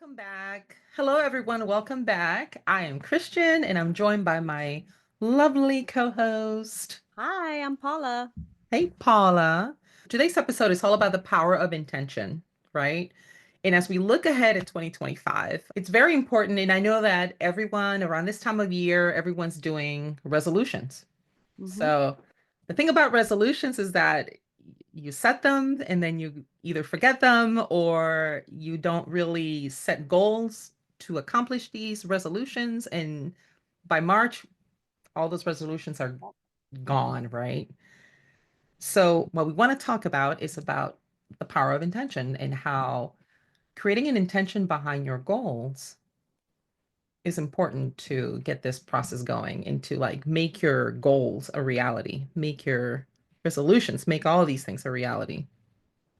Welcome back. Hello, everyone. Welcome back. I am Christian and I'm joined by my lovely co host. Hi, I'm Paula. Hey, Paula. Today's episode is all about the power of intention, right? And as we look ahead at 2025, it's very important. And I know that everyone around this time of year, everyone's doing resolutions. Hmm. So the thing about resolutions is that you set them and then you either forget them or you don't really set goals to accomplish these resolutions. And by March, all those resolutions are gone, right? So what we want to talk about is about the power of intention and how creating an intention behind your goals is important to get this process going and to like make your goals a reality, make your resolutions, make all of these things a reality,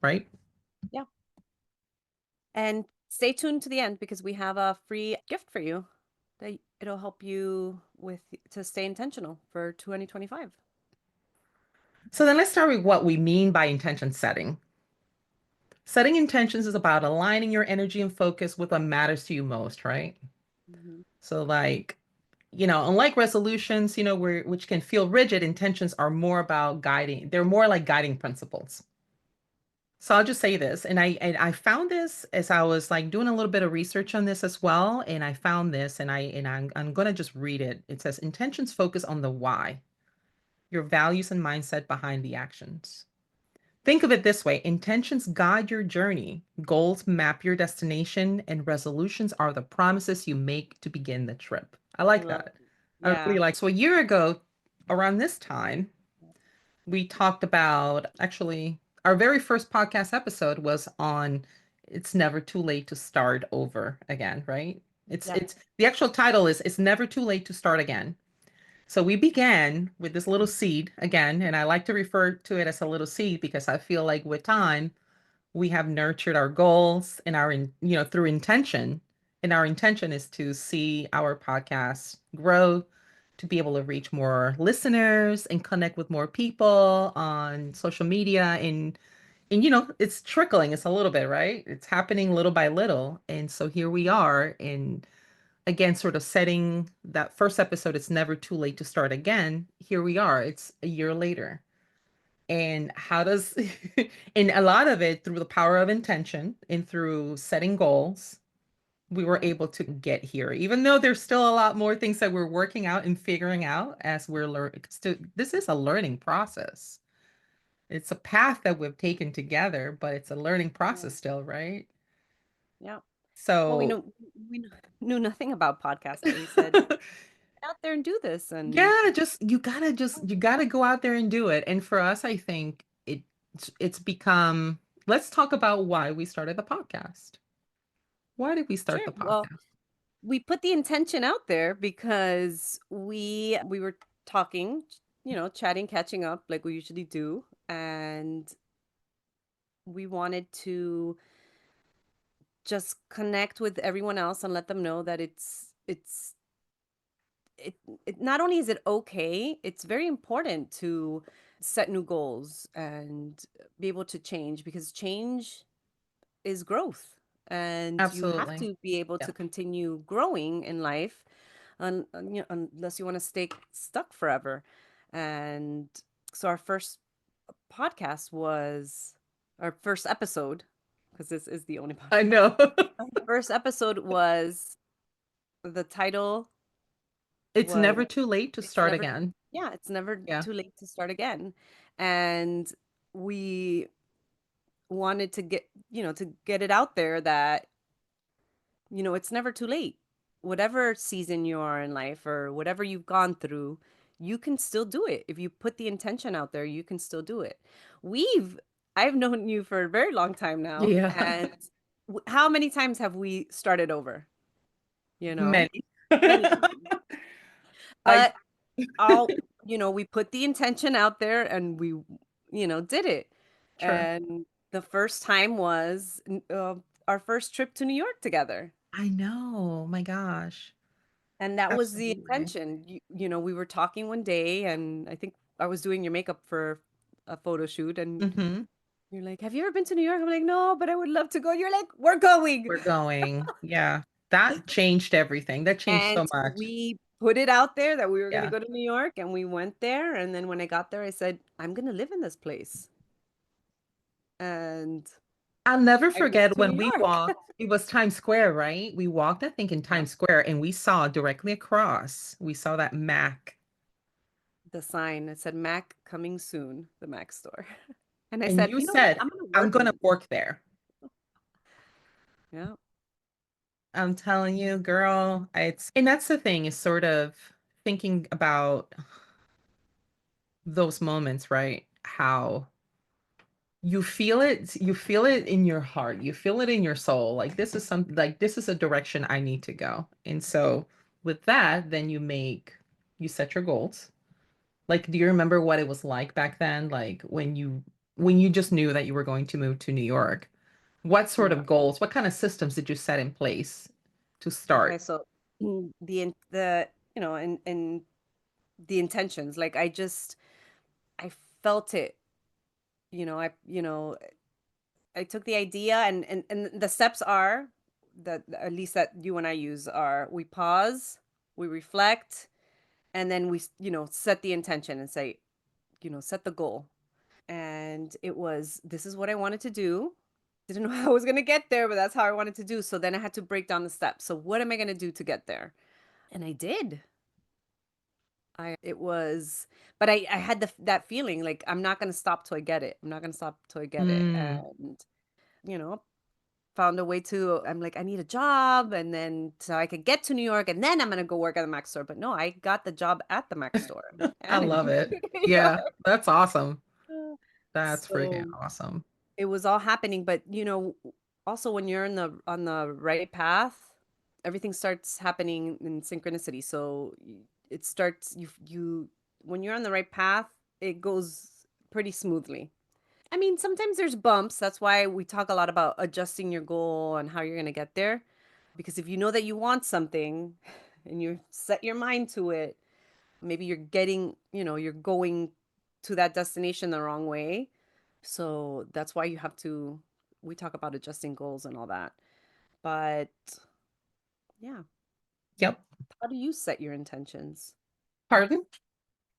right? Yeah. And stay tuned to the end because we have a free gift for you that it'll help you with to stay intentional for 2025. So then let's start with what we mean by intention setting. Setting intentions is about aligning your energy and focus with what matters to you most, right? Hmm. So like, unlike resolutions, which can feel rigid, intentions are more about guiding. They're more like guiding principles. So I'll just say this, and I found this as I was like doing a little bit of research on this as well, and I found this, and I'm gonna just read it. It says intentions focus on the why, your values and mindset behind the actions. Think of it this way: intentions guide your journey, goals map your destination, and resolutions are the promises you make to begin the trip. I I like love that. it. I Yeah. really like. So a year ago, around this time, we talked about actually our very first podcast episode was on it's never too late to start over again, right? It's Yeah. it's the actual title is it's never too late to start again. So we began with this little seed again, and I like to refer to it as a little seed because I feel like with time we have nurtured our goals and through intention. And our intention is to see our podcast grow, to be able to reach more listeners and connect with more people on social media. And it's trickling, it's a little bit, right? It's happening little by little. And so here we are. And again, sort of setting that first episode, it's never too late to start again. Here we are. It's a year later. And how does, and a lot of it through the power of intention and through setting goals, we were Yeah. able to get here, even though there's still a lot more things that we're working out and figuring out as we're learning. This is a learning process. It's a path that we've taken together, but it's a learning Yeah. process still, right? Yeah. Well, So, knew nothing about podcasting. We said out there and do this, and yeah, you gotta go out there and do it. And for us, I think it's become, let's talk about why we started the podcast. Why did we start sure. the Well, podcast? we put the intention out there because we were talking, chatting, catching up like we usually do, and we wanted to just connect with everyone else and let them know that it, it not only is it okay, it's very important to set new goals and be able to change because change is growth, and you have Absolutely. to be able Yeah. to continue growing in life unless you want to stay stuck forever. And so our first podcast was our first episode, because this is the only I podcast. know. Our first episode was the title It's was never too late to it's start never again. yeah, it's never Yeah. too late to start again. And we wanted to get it out there that it's never too late. Whatever season you are in life or whatever you've gone through, you can still do it. If you put the intention out there, you can still do it. We've I've known you for a very long time now, Yeah. and how many times have we started over? You know, Many. many times. I But all we put the intention out there and we did it. True. And the first time was our first trip to New York together. I know. My gosh. And that was the Absolutely. intention. We were talking one day, and I think I was doing your makeup for a photo shoot, and Mm-hmm. You're like, "Have you ever been to New York?" I'm like, "No, but I would love to go." You're like, "We're going." We're going. Yeah. That changed everything. That changed And so much. we put it out there that we were gonna Yeah. go to New York, and we went there, and then when I got there, I said, "I'm gonna live in this place." And I'll never I went forget to New when we York. walked. It was Times Square, right? We walked, I think, in Yep. Times Square, and we saw directly across, we saw that Mac. The sign, it said, "Mac coming soon," the Mac store. And I And said, you "You know what? said, I'm gonna I'm work going to in." work there. Yeah. I'm telling you, girl, and that's the thing is sort of thinking about those moments, right? How you feel it in your heart, you feel it in your soul. Like this is a direction I need to go. And so with that, then you set your goals. Like, do you remember what it was like back then? Like when you just knew that you were going to move to New York? What sort Yeah. of goals, what kind of systems did you set in place to Okay, start? so the and the intentions, like I felt it, I took the idea, and the steps are that at least that you and I use are: we pause, we reflect, and then set the intention and say, set the goal. And it was, this is what I wanted to do. Didn't know how I was going to get there, but that's how I wanted to do. So then I had to break down the steps. So what am I going to do to get there? And I did. It was, but I had that feeling like I'm not going to stop till I get it. I'm not going to stop till I get it. Mm. And, you know, found a way to, I'm like, I need a job. And then so I could get to New York, and then I'm going to go work at the Mac store. But no, I got the job at the Mac store. I'm like, I and I love moved it. to New Yeah, York. that's awesome. That's freaking So awesome. it was all happening, but also when you're in the on the right path, everything starts happening in synchronicity. So it starts you when you're on the right path, it goes pretty smoothly. I mean, sometimes there's bumps. That's why we talk a lot about adjusting your goal and how you're going to get there. Because if you know that you want something and you set your mind to it, maybe you're going to that destination the wrong way. So that's why we talk about adjusting goals and all that. But yeah, Yep. how do you set your intentions? Pardon?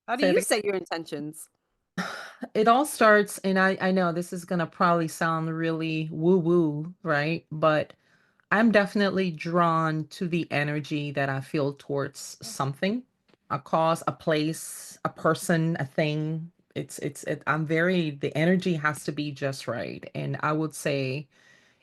How do Say it you again. set your intentions? It all starts, and I know this is gonna probably sound really woo-woo, right? But I'm definitely drawn to the energy that I feel towards something, a cause, a place, a person, a thing. I'm very, the energy has to be just right. And I would say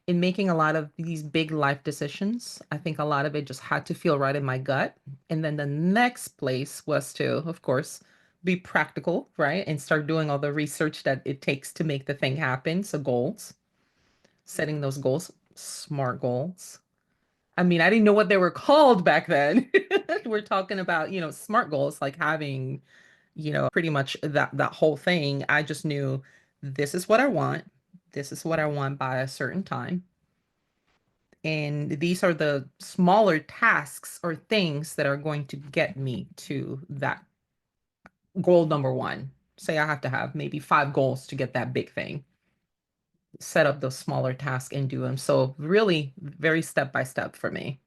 in making a lot of these big life decisions, I think a lot of it just had to feel right in my gut. And then the next place was to, of course, be practical, right? And start doing all the research that it takes to make the thing happen. So goals, setting Yeah. those goals, smart goals. I mean, I didn't know what they were called back then. We're talking about, smart goals, like having, pretty much that whole thing. I just knew this is what I want. This is what I want by a certain time. And these are the smaller tasks or things that are going to get me to that goal number one. Say I have to have maybe 5 goals to get that big thing. Set up those smaller tasks and do them. So really very step by step for me.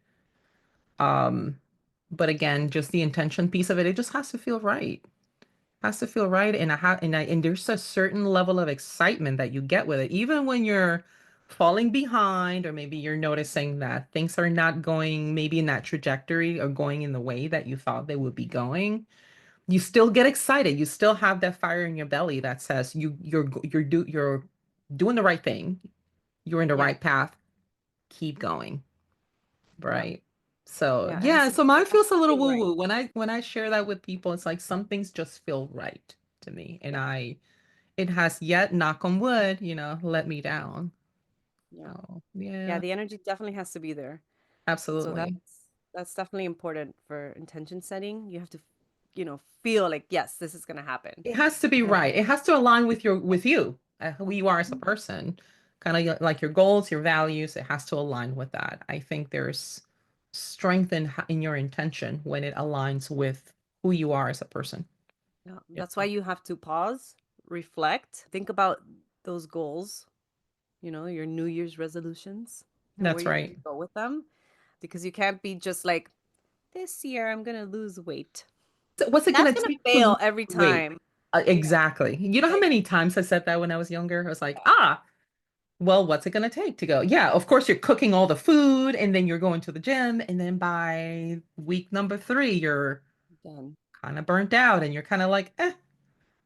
Um, but again, just the intention piece of it, it just has to feel right. Has to feel right. And there's a certain level of excitement that you get with it, even when you're falling behind, or maybe you're noticing that things are not going maybe in that trajectory or going in the way that you thought they would be going. You still get excited. You still have that fire in your belly that says you're doing the right thing. You're in the Yeah. right path. Keep going. Yeah. Right. So Yeah. yeah, so mine It has feels a to little feel right. woo-woo. When I share that with people, it's like some things just feel right to me. And it has yet, knock on wood, let me down. Yeah. So Yeah. yeah, The energy definitely has to be there. So absolutely. that's definitely important for intention setting. You have to, feel like, yes, this is gonna happen. It has to be And right. It has to align with you, who you are as a person, kind of like your goals, your values. It has to align with that. I think there's strength in your intention when it aligns with who you are as a person. yeah, Yep. that's why you have to pause, reflect, think about. those goals, your New Year's resolutions, and where That's you want to right. go with them, because you can't be just like, this year I'm gonna lose weight. So what's it That's gonna gonna take to lose fail every weight? time. Yeah. Exactly. You know how Like, many times I said that when I was younger? I was like, well, what's it gonna take to go? Yeah, of course you're cooking all the food and then you're going to the gym, and then by week number three, you're done. kind of burnt out and you're kind of like,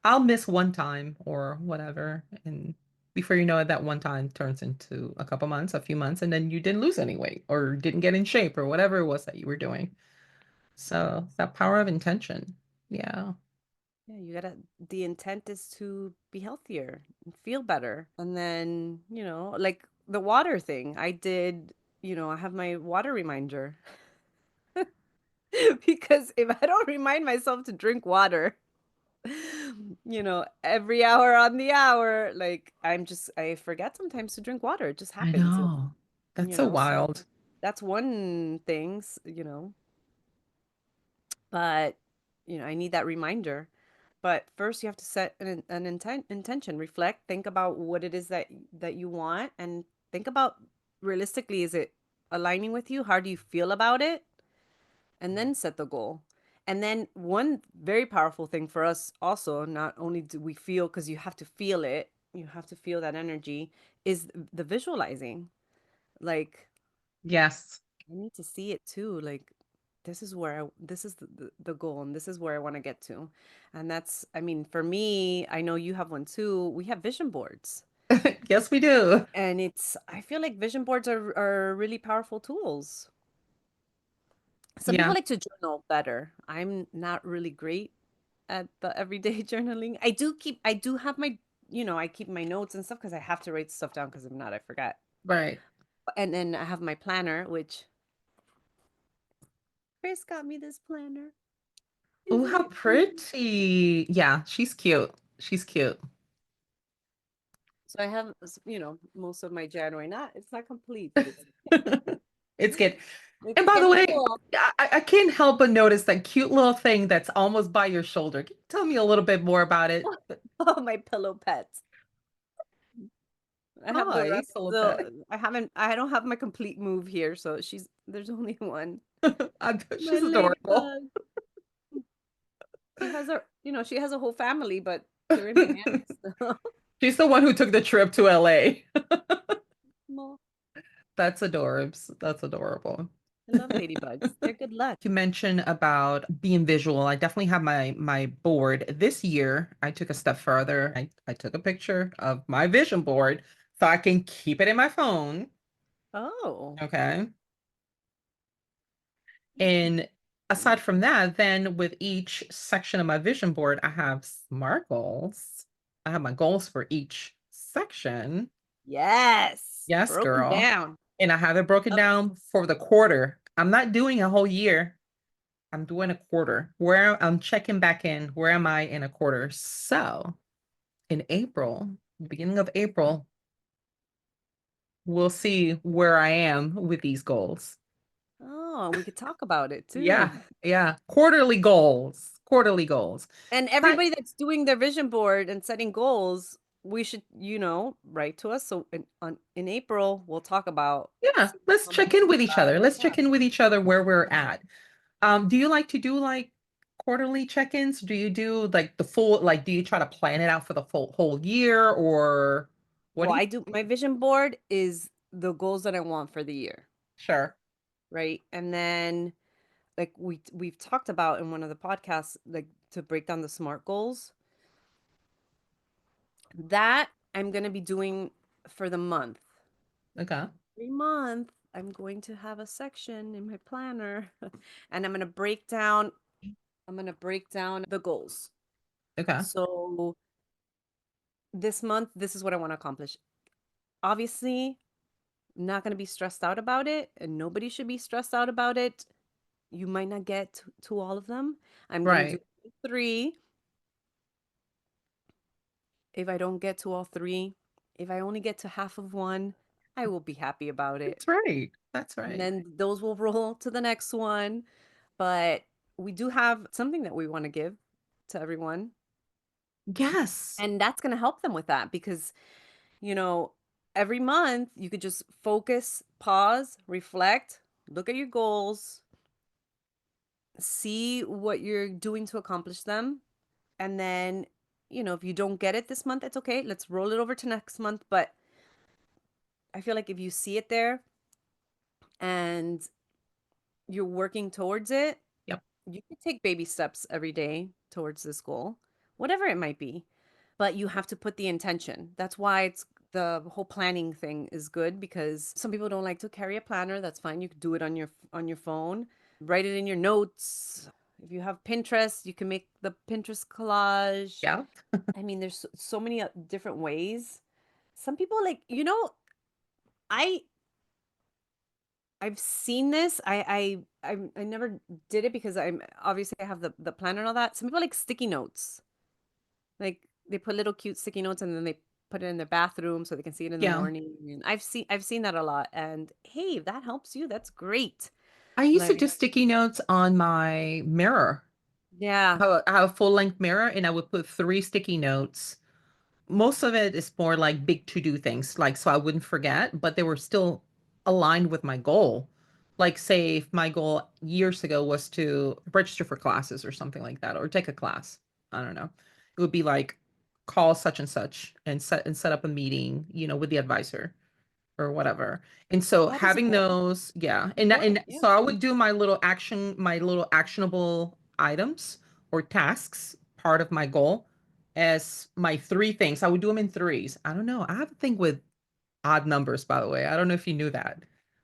I'll miss one time or whatever. And before you know it, that one time turns into a couple months, a few months, and then you didn't lose any weight or didn't get in shape or whatever it was that you were doing. So that power of intention. Yeah. Yeah, the intent is to be healthier and feel better. And then, like the water thing, I have my water reminder because if I don't remind myself to drink water, every hour on the hour, like I forget sometimes to drink water. It just I happens, know. That's so so wild. that's one thing. But I need that reminder. But first, you have to set an intention, reflect, think about what it is that you want, and think about realistically, is it aligning with you? How do you feel about it? And then set the goal. And then one very powerful thing for us also, not only do we feel, because you have to feel it, you have to feel that energy, is the visualizing. Like, Yes. I need to see it too. Like, this is the goal, and this is where I want to get to. And I mean, for me, I know you have one too. We have vision boards. Yes, we do. And I feel like vision boards are really powerful tools. Some people Yeah. like to journal better. I'm not really great at the everyday journaling. I do have I keep my notes and stuff because I have to write stuff down because if not, I forget. Right. And then I have my planner, which Chris got me this planner. Oh, Isn't how it cute? pretty. Yeah, she's cute. She's cute. So I have, most of my January. It's not complete, but It's good. And it's by the getting way, full. I can't help but notice that cute little thing that's almost by your shoulder. Can you tell me a little bit more about it? Oh, my pillow pets. I have the Hi, rest. pillow pet. I don't have my complete move here, so there's only one. My She's adorable. ladybug. She has a whole family, but they're in Miami still. She's the one who took the trip to LA. Well, That's adorbs. That's adorable. I love ladybugs. They're good luck. You mentioned about being visual. I definitely have my board. This year, I took a step further. I took a picture of my vision board so I can keep it in my phone. Oh. Okay. And aside from that, then with each section of my vision board, I have SMART goals. I have my goals for each section. Yes. Yes, Broken girl. down. And I have it broken Love it. down for the quarter. I'm not doing a whole year. I'm doing a quarter. Where I'm checking back in. Where am I in a quarter? So in April, beginning of April, we'll see where I am with these goals. Oh, we could talk about it Yeah, too. yeah. Quarterly goals. Quarterly goals. And But everybody that's doing their vision board and setting goals, we should, write to us. So in April, we'll talk about yeah, seeing let's how many check in with you each got. other. Let's Yeah. check in with each other where we're at. Do you like to do like quarterly check-ins? Do you do like the full, like, do you try to plan it out for the full whole year or what Well, do you? I do my vision board is the goals that I want for the year, Sure. right? And then like we've talked about in one of the podcasts, like to break down the SMART goals. That I'm going to be doing for the month. Okay. Every month, I'm going to have a section in my planner and I'm going to break down the goals. Okay. So this month, this is what I want to accomplish. Obviously, not going to be stressed out about it, and nobody should be stressed out about it. You might not get to all of them. I'm going to do Right. 3. If I don't get to all 3, if I only get to half of one, I will be happy about it. That's right. That's And right. then those will roll to the next one. But we do have something that we want to give to everyone. Yes. And that's going to help them with that because, you know, every month you could just focus, pause, reflect, look at your goals, see what you're doing to accomplish them. And then, if you don't get it this month, it's okay. Let's roll it over to next month. But I feel like if you see it there and you're working towards it, Yep. you can take baby steps every day towards this goal, whatever it might be. But you have to put the intention. That's why it's the whole planning thing is good, because some people don't like to carry a planner. That's fine. You can do it on your phone. Write it in your notes. If you have Pinterest, you can make the Pinterest collage. Yeah. I mean, there's so many different ways. Some people like, I I've seen this. I never did it because I'm obviously I have the planner and all that. Some people like sticky notes. Like they put little cute sticky notes and then they put it in their bathroom so they can see it in the Yeah. morning. And I've seen that a lot. And hey, if that helps you, that's great. I used to Like, do sticky notes on my mirror. yeah, I have a full length mirror and I would put three sticky notes. Most of it is more like big to do things, like so I wouldn't forget, but they were still aligned with my goal. Like, say, if my goal years ago was to register for classes or something like that, or take a class, I don't know. It would be like call such and set up a meeting, with the advisor or whatever. And so that is having important. those, yeah. And Important, yeah. so I would do my little actionable items or tasks, part of my goal as my three things. I would do them in threes. I don't know. I have a thing with odd numbers, by the way. I don't know if you knew that.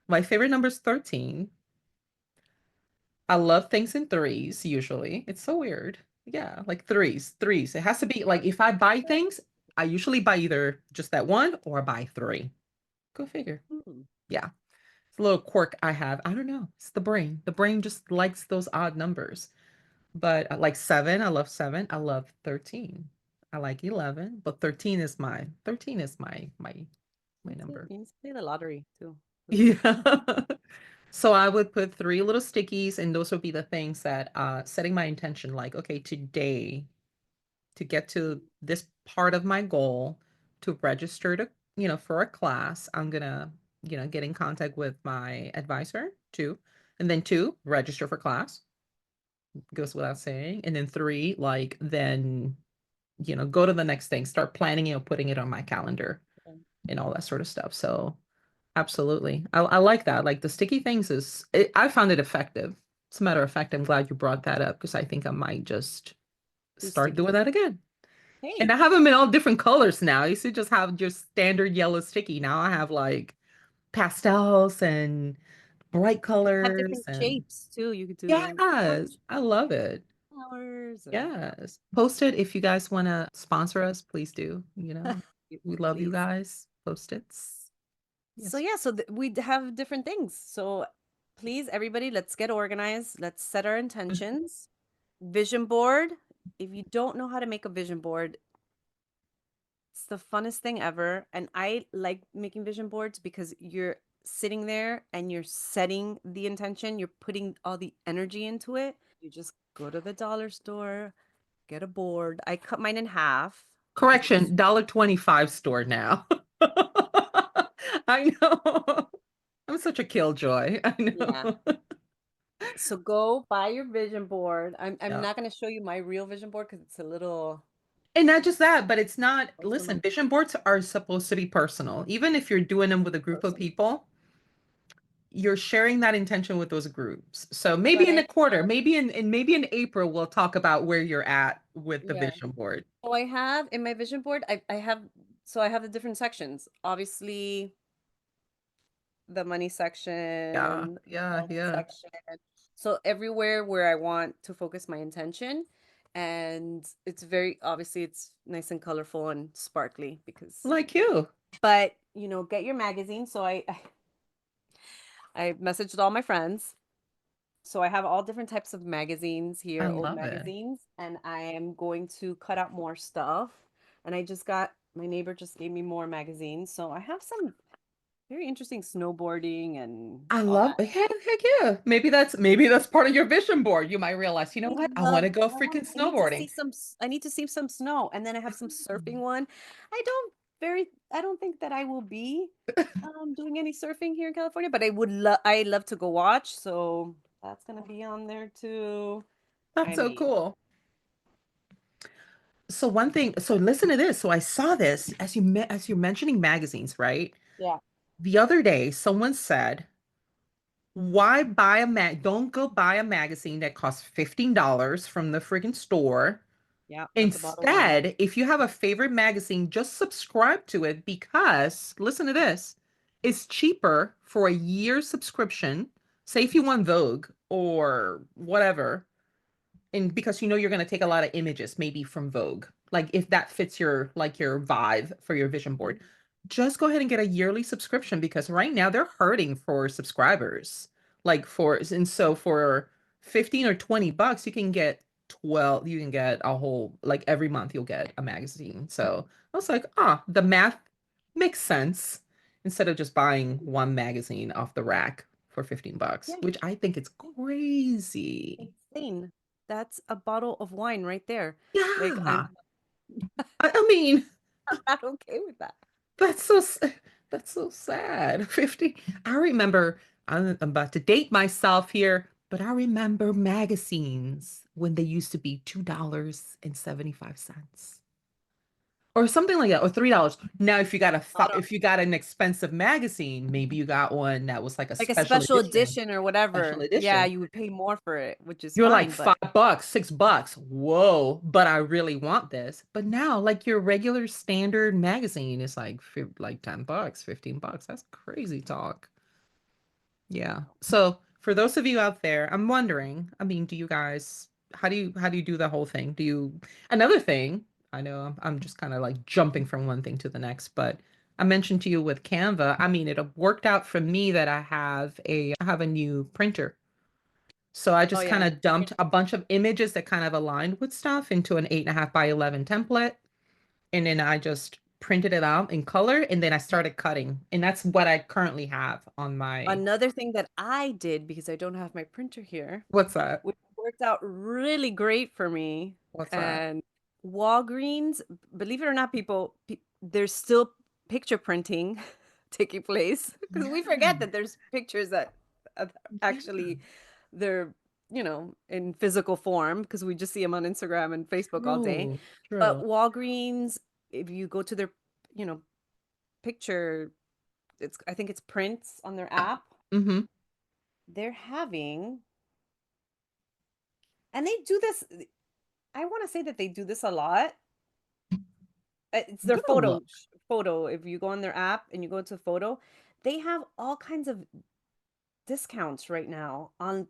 My favorite number is 13. I love things in threes usually. It's so weird. Yeah, like threes. It has to be like if I buy things, I usually buy either just that one or I buy three. Go figure. Hmm. Yeah. It's a little quirk I have. I don't know. It's the brain. The brain just likes those odd numbers. But like seven, I love seven. I love 13. I like 11, but 13 is my number. You need to play the lottery too. Those are Yeah. So I would put three little stickies, and those would be the things that setting my intention, like, okay, today to get to this part of my goal to register for a class, I'm gonna, get in contact with my advisor, two. And then two, register for class, goes without saying. And then three, like, then, go to the next thing, start planning, putting it on my calendar and all that sort of stuff. So absolutely. I like that. Like the sticky things I found it effective. As a matter of fact, I'm glad you brought that up because I think I might just do start doing stickies. that again. And Hey, I have them in all different colors now. I used to just have just standard yellow sticky. Now I have like pastels and bright have colors different and shapes too. You could do heart yes, I love it. flowers and Yes. Post it if you guys want to sponsor us, please do. We love you please. guys. Post it. So Yes. yeah, so we have different things. So please, everybody, let's get organized. Let's set our intentions. Vision board. If you don't know how to make a vision board, it's the funnest thing ever. And I like making vision boards because you're sitting there and you're setting the intention. You're putting all the energy into it. You just go to the dollar store, get a board. I cut mine in half because it's, Correction, $1.25 store now. I know. I'm such a killjoy. I yeah. know. So go buy your vision board. I'm Yeah. not going to show you my real vision board because it's a little And not just that, but it's not, listen, personal. vision boards are supposed to be personal. Even if you're doing them with a group of Personal. people, you're sharing that intention with those groups. So maybe But in I a quarter, have, maybe in April, we'll talk about where you're at with the yeah. vision board. So I have in my vision board, I have the different sections. Obviously, the money Yeah, section, yeah, health yeah. section. So everywhere where I want to focus my intention. And it's very obviously it's nice and colorful and sparkly because Like you. but get your magazine. So I messaged all my friends. So I have all different types of magazines I here, old love it. magazines, and I am going to cut out more stuff. And I just got my neighbor just gave me more magazines. So I have some very interesting snowboarding and I all love that. heck yeah. Maybe that's part of your vision board. You might realize, you know I what? I want love to go I want freaking I need to snowboarding. see some I need to see some snow. And then I have some surfing one. I don't I don't think that I will be doing any surfing here in California, but I love to go watch, so that's gonna be on there too. That's I so mean, cool. So one thing, so listen to this. So I saw this as as you're mentioning magazines, right? yeah, The other day, someone said, "Why buy a Don't go buy a magazine that costs $15 from the friggin' store. yeah, that's a bottle of wine. Instead, if you have a favorite magazine, just subscribe to it because, listen to this, it's cheaper for a year subscription. Say if you want Vogue or whatever, and because you know you're going to take a lot of images maybe from Vogue, like if that fits your like your vibe for your vision board, Mhm. just go ahead and get a yearly subscription because right now they're hurting for subscribers. Like for and so for 15 or 20 bucks you can get 12, you can get a whole, like every month you'll get a magazine. So I was like, ah, the math makes sense instead of just buying one magazine off the rack for 15 bucks, Yeah, which I think it's crazy. insane. That's a bottle of wine right there. Like I'm Yeah. I mean, not okay with that. that's so that's so sad. 50. I remember I'm about to date myself here, but I remember magazines when they used to be $2.75 or something like that, or $3. Now, if you got Not if you got an expensive magazine, maybe you got one that was like a like a special special edition. edition or Special whatever. Yeah, edition. you would pay more for it, which is You're like fine, but $5, $6. Whoa, but I really want this. But now, like your regular standard magazine is like like $10, $15. That's crazy talk. Yeah. So for those of you out there, I'm wondering, I mean, do you guys how do you do the whole thing? Do you another thing, I know I'm just kind of like jumping from one thing to the next, but I mentioned to you with Canva, I mean, it worked out for me that I have a new printer. So I oh just yeah, kind of dumped a bunch of images that kind of aligned with stuff into an 8.5 by 11 template. And then I just printed it out in color and then I started cutting. And that's what I currently have on my, another thing that I did because I don't have my printer here, what's that? which worked out really great for me. What's that? And Walgreens, believe it or not, there's still picture printing taking place because we Yeah. forget that there's pictures that uh, Yeah. actually they're, in physical form because we just see them on Instagram and Facebook all day. True. But True. Walgreens, if you go to their, you know, picture, I think it's prints on their app, Mm-hmm. they're having, and they do this, I want to say that they do this a lot. It's I'm their gonna look. photo. If you go on their app and you go to photo, they have all kinds of discounts right now on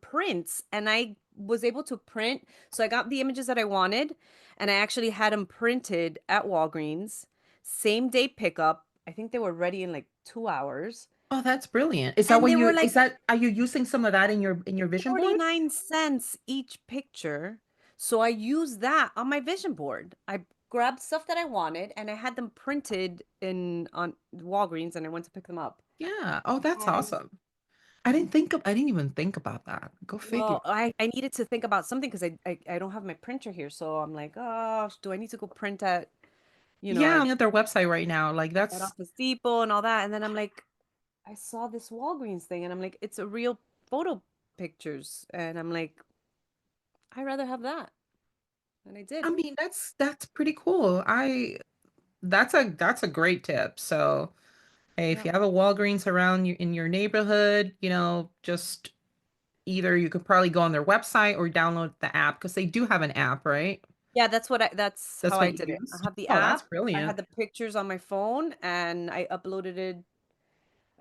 prints, and I was able to print, so I got the images that I wanted, and I actually had them printed at Walgreens, same day pickup. I think they were ready in like 2 hours, Oh, that's brilliant. Is that and what they were you, like is that, are you using some of that in your vision board? 49 cents each picture. So I used that on my vision board. I grabbed stuff that I wanted and I had them printed in on Walgreens and I went to pick them up. Yeah. Oh, that's And awesome. I didn't even think about that. Go figure. well, I needed to think about something because I don't have my printer here. So I'm like, oh, do I need to go print at, you know, Yeah, I'm at, at their website right now. Like at that's, Office Depot and all that? And then I'm like, I saw this Walgreens thing and I'm like, it's a real photo pictures. And I'm like, I'd rather have that. And I I did. mean, that's pretty cool. That's a great tip. So, hey, if Yeah. you have a Walgreens around you in your neighborhood, you know, just either you could probably go on their website or download the app because they do have an app, right? Yeah, that's That's how I what you did it. I used. have the Oh, that's app, I brilliant. had the pictures on my phone, and I uploaded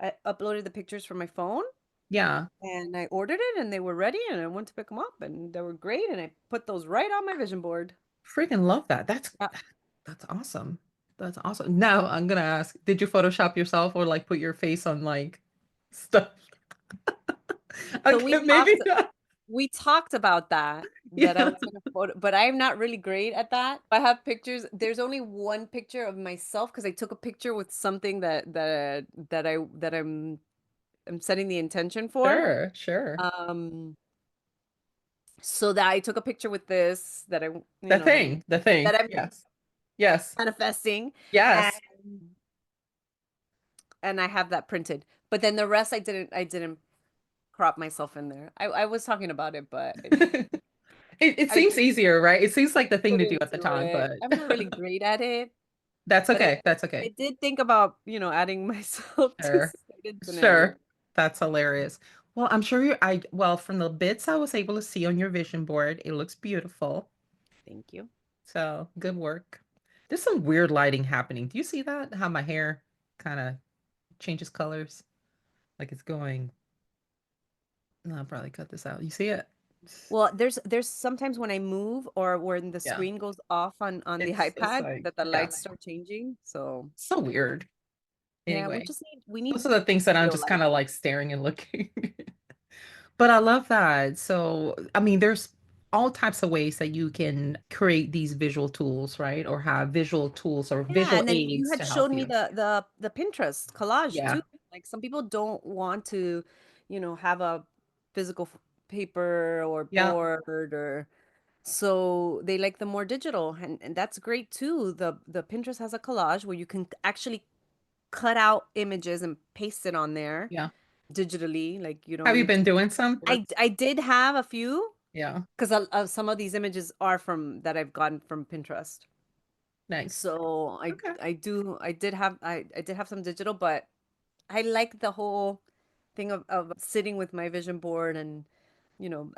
the pictures from my phone, Yeah, and I ordered it, and they were ready, and I went to pick them up, and they were great, and I put those right on my vision board. freaking love that. Yeah. That's awesome. That's awesome. Now I'm gonna ask, did you Photoshop yourself or like put your face on like stuff? So Okay, maybe not. we talked about that I Yeah. was gonna photo, but I'm not really great at that. I have pictures. There's only one picture of myself because I took a picture with something that I'm setting the intention for. Sure, sure. Um, so that I took a picture with this that I, The thing, that I'm yes. Yes. manifesting, and Yes. I have that printed. But then the rest I didn't crop myself in there. I was talking about it, but It I seems didn't easier, right? It seems like the thing put to do at the into time, it. but I'm not really great at it, that's but okay. That's I okay. did think about, adding myself to Sure. certain scenarios. Sure. That's hilarious. Well, I'm sure well, from the bits I was able to see on your vision board, it looks beautiful. Thank you. So good work. There's some weird lighting happening. Do you see that? How my hair kind of changes colors? Like it's going. No, I'll probably cut this out. You see it? Well, there's sometimes when I move or when the Yeah. screen goes off on the It's iPad like, that the yeah. lights start changing. So So weird. yeah, Anyway, we need those are the things that I'm real just light. kind of like staring and looking. But I love that. So, I mean, there's all types of ways that you can create these visual tools, right? Or have visual tools or Yeah, visual and then you aids had to showed help me you. the Pinterest collage Yeah. too. Like some people don't want to, have a physical paper or Yeah. board or so they like the more digital and that's great too. The Pinterest has a collage where you can actually cut out images and paste it on there Yeah. digitally. Like you Have don't you need been to. doing some? I did have a few Yeah. because some of these images are from that I've gotten from Pinterest. Nice. So Okay. I did have some digital, but I like the whole thing of sitting with my vision board and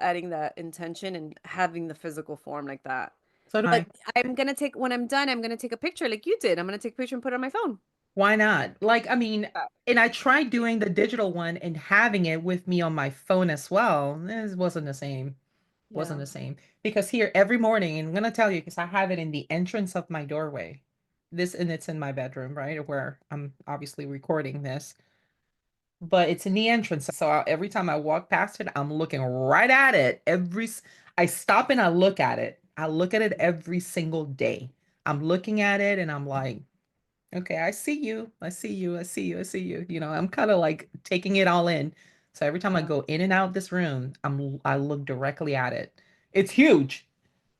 adding that intention and having the physical form like that. So do But I. I'm gonna take when I'm done, I'm gonna take a picture like you did. I'm gonna take a picture and put it on my phone. Why not? Like, I mean, Yeah. and I tried doing the digital one and having it with me on my phone as well. It wasn't the same. Wasn't Yeah. the same. Because here every morning, and I'm gonna tell you, because I have it in the entrance of my doorway. This and it's in my bedroom, right? Where I'm obviously recording this, but it's in the entrance. So every time I walk past it, I'm looking right at it. I stop and I look at it. I look at it every single day. I'm looking at it and I'm like, okay, I see you. I see you. I see you. I see you. I'm kind of like taking it all in. So every time I Yeah. go in and out this room, I look directly at it. It's huge.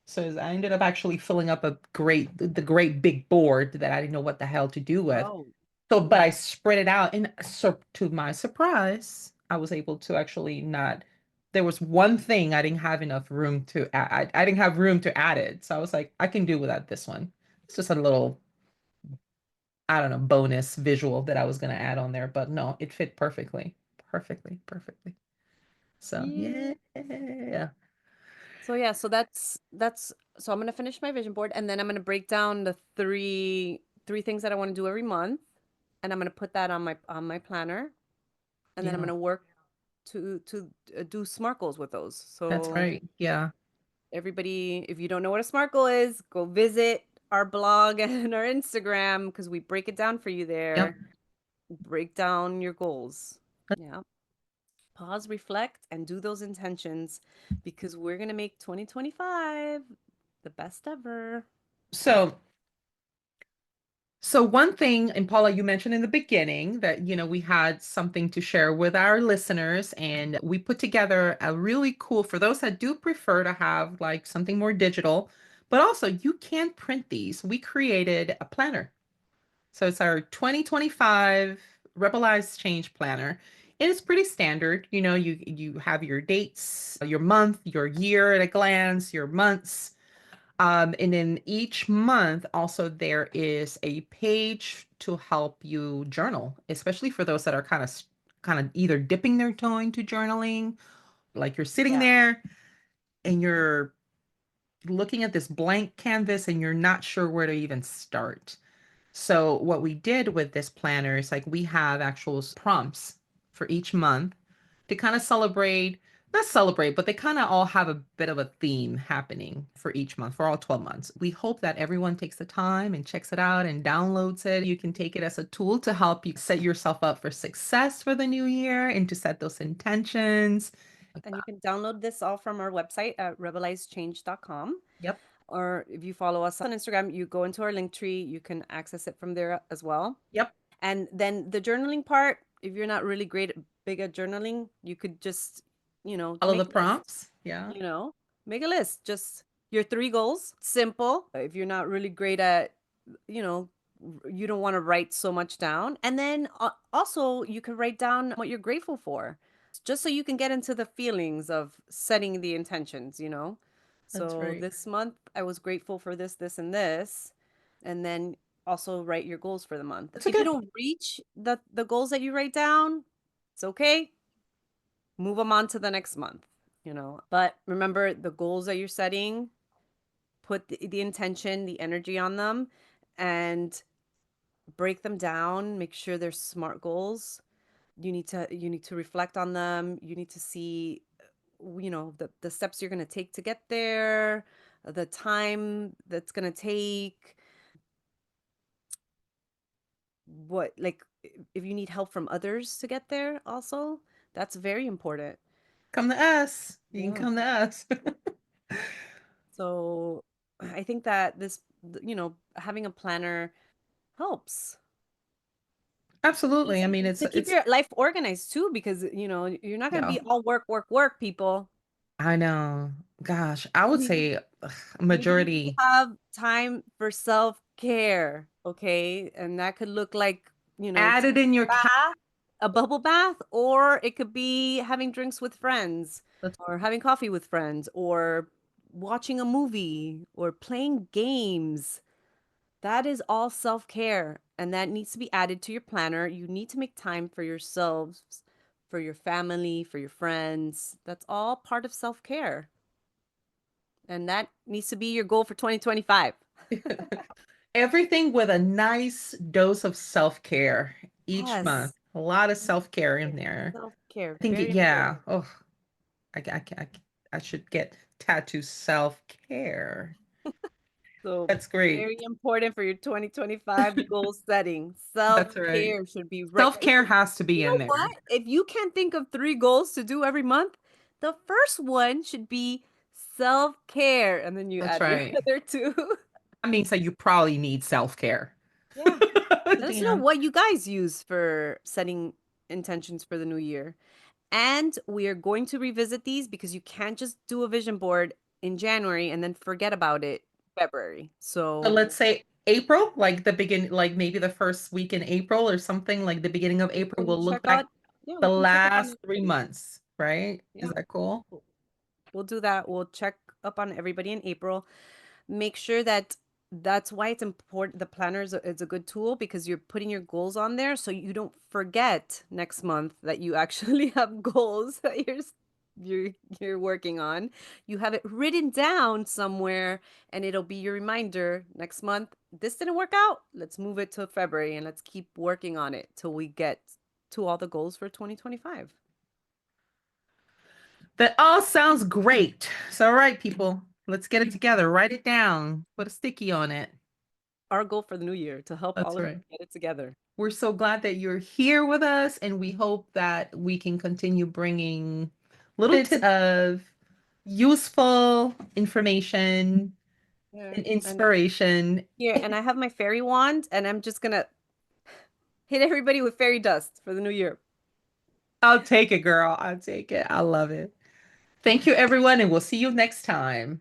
So I ended up actually filling up the great big board that I didn't know what the hell to do with. Oh. So, but Yeah. I spread it out, and so to my surprise, I was able to actually not. There was one thing I didn't have enough room to add. I didn't have room to add it, so I was like, I can do without this one. It's just a little, I don't know, bonus visual that I was gonna add on there, but no, it fit perfectly, perfectly, perfectly. So Yeah. yeah, So yeah, that's so I'm gonna finish my vision board and then I'm gonna break down the three things that I want to do every month and I'm gonna put that on my planner and then I'm yeah, gonna work to do SMART goals with those. that's So right. Yeah, everybody, if you don't know what a SMART goal is, go visit our blog and our Instagram because we break it down for you yep. there. Break down your goals. Yeah. Pause, reflect, and do those intentions because we're going to make 2025 the best ever. So So one thing, and Paula, you mentioned in the beginning that, we had something to share with our listeners, and we put together a really cool, for those that do prefer to have like something more digital, but also you can print these. We created a planner. So it's our 2025 Rebelize Change Planner. And it's pretty standard. You have your dates, your month, your year at a glance, your months, and in each month, also there is a page to help you journal, especially for those that are kind of either dipping their toe into journaling, like you're sitting Yeah. there and you're looking at this blank canvas and you're not sure where to even start. So what we did with this planner is like we have actual prompts for each month to kind of not celebrate, but they kind of all have a bit of a theme happening for each month, for all 12 months. We hope that everyone takes the time and checks it out and downloads it. You can take it as a tool to help you set yourself up for success for the new year and to set those intentions. And you can download this all from our website at rebelizechange.com. Yep. Or if you follow us on Instagram, you go into our link tree, you can access it from there as well. Yep. And then the journaling part, if you're not really big at journaling, you could just, Follow the make a list, prompts. Yeah. you know, make a list. Just your three goals, simple. If you're not really great at you know, you don't want to write so much down. And then also, you can write down what you're grateful for, just so you can get into the feelings of setting the intentions, you know? That's So right. this month, I was grateful for this, this, and this. And then also write your goals for the month. It's If you okay. don't reach the goals that you write down, it's okay. Move them on to the next month, you know? But remember the goals that you're setting, put the intention, the energy on them, and break them down, make sure they're smart goals. You need to reflect on them. You need to see, you know, the steps you're going to take to get there, the time that's going to take, what, like, if you need help from others to get there also, that's very important. Come to us. You can Yeah. come to us. So I think that having a planner helps. Absolutely. I mean, To keep it's your life organized too, because you're not going to yeah. be all work, work, work, people. I know. Gosh, I would You say you need to majority have time for self-care, okay? And that could look like, added in your cat. bath, a bubble bath, or it could be having drinks with friends, or having coffee with friends, or watching a movie, or playing games. That is all self-care, and that needs to be added to your planner. You need to make time for yourselves, for your family, for your friends. That's all part of self-care. And that needs to be your goal for 2025. Everything with a nice dose of self-care each month. Yes. A lot of self-care in there. Self-care, I think, very yeah. important. Oh, I should get tattoo self-care. So That's great. very important for your 2025 goal setting. That's right. Self-care should be right. Self-care has to be You in know there. what? If you can't think of 3 goals to do every month, the first one should be self-care, and then you That's add your right. other two. That means that you probably need self-care. Yeah. Let us You know know, what you guys use for setting intentions for the new year. And we are going to revisit these because you can't just do a vision board in January and then forget about it February. so So let's say April, like the begin, like maybe the first week in April or something, like the beginning of April, we'll we'll check look back out, yeah, the we can check up on last three everybody. months, right? Is Yeah, that cool? we'll do that. We'll check up on everybody in April. Make sure that that's why it's important. The planner is a good tool because you're putting your goals on there so you don't forget next month that you actually have goals that you're you're working on. You have it written down somewhere and it'll be your reminder next month. This didn't work out. Let's move it to February and let's keep working on it till we get to all the goals for 2025. That all sounds great. So, all right, people, let's get it together. Write it down. Put a sticky on it. Our goal for the new year to help That's all of right. you get it together. We're so glad that you're here with us, and we hope that we can continue bringing little bits of useful information Yeah. and And inspiration. here, and I have my fairy wand, and I'm just gonna hit everybody with fairy dust for the new year. I'll take it, girl. I'll take it. I love it. Thank you, everyone, and we'll see you next time.